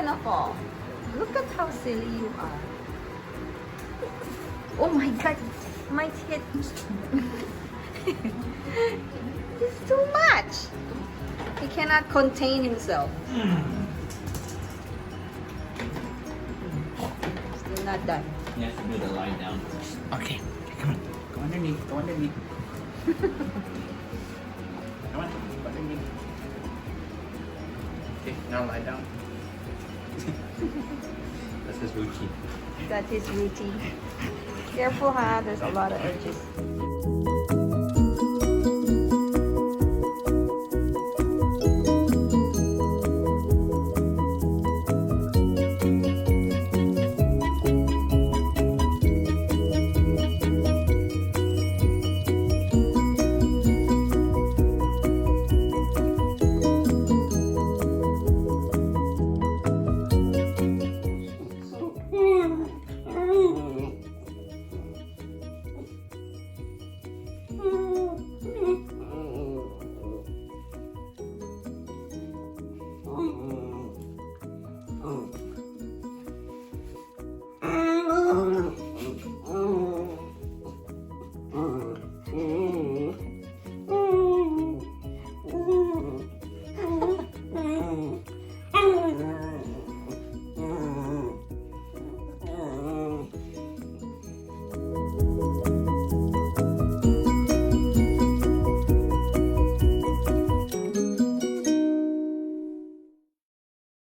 gonna fall. Look at how silly you are. Oh my god, my hit. It's too much. He cannot contain himself. Still not done. You have to do the lie down. Okay, come on. Go underneath. Go underneath. Come on. Go underneath. Okay, now lie down. That's his routine. That's his routine. Careful, huh? There's a lot of edges.